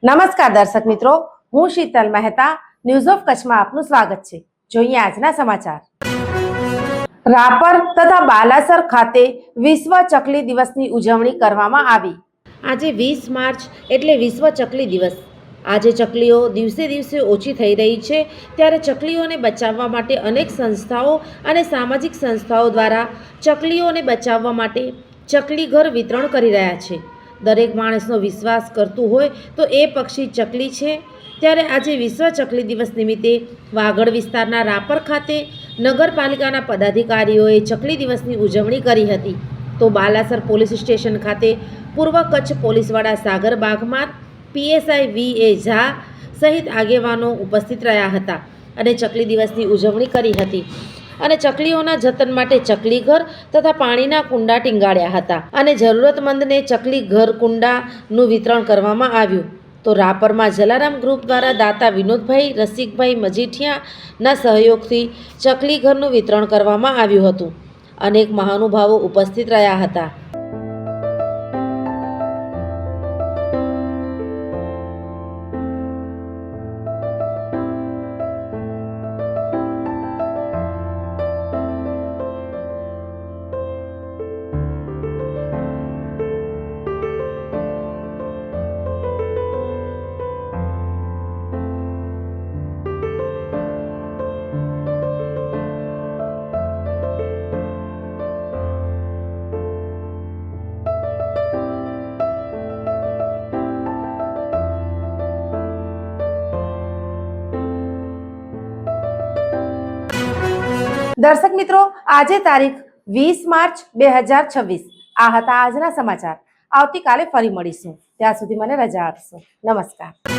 નમસ્કાર દર્શક મિત્રો, હું શીતલ મહેતા ન્યૂઝ ઓફ કચ્છમાં આપનું સ્વાગત છે। જોઈએ આજના સમાચાર। રાપર તથા બાલાસર ખાતે વિશ્વ ચકલી દિવસની ઉજવણી કરવામાં આવી। આજે 20 માર્ચ એટલે વિશ્વ ચકલી દિવસ। આજે ચકલીઓ દિવસે દિવસે ઓછી થઈ રહી છે, ત્યારે ચકલીઓને બચાવવા માટે અનેક સંસ્થાઓ અને સામાજિક સંસ્થાઓ દ્વારા ચકલીઓને બચાવવા માટે ચકલી ઘર વિતરણ કરી રહ્યા છે। દરેક માણસનો વિશ્વાસ કરતું હોય તો એ પક્ષી ચકલી છે। ત્યારે આજે વિશ્વ ચકલી દિવસ નિમિત્તે વાગડ વિસ્તારના રાપર ખાતે નગરપાલિકાના પદાધિકારીઓએ ચકલી દિવસની ઉજવણી કરી હતી। તો બાલાસર પોલીસ સ્ટેશન ખાતે પૂર્વ કચ્છ પોલીસ વડા સાગર બાગમાર, પીએસઆઈ વી.એ. ઝા સહિત આગેવાનો ઉપસ્થિત રહ્યા હતા અને ચકલી દિવસની ઉજવણી કરી હતી અને ચકલીઓના જતન માટે ચકલી ઘર તથા પાણીના કુંડા ટીંગાડ્યા હતા અને જરૂરતમંદને ચકલી ઘર કુંડાનું વિતરણ કરવામાં આવ્યું। તો રાપરમાં જલારામ ગ્રુપ દ્વારા દાતા વિનોદભાઈ રસિકભાઈ મજીઠિયાના સહયોગથી ચકલી ઘરનું વિતરણ કરવામાં આવ્યું હતું। અનેક મહાનુભાવો ઉપસ્થિત રહ્યા હતા। દર્શક મિત્રો, આજે તારીખ 20 માર્ચ 2026 આ હતા આજના સમાચાર। આવતીકાલે ફરી મળીશું, ત્યાં સુધી મને રજા આપશો। નમસ્કાર।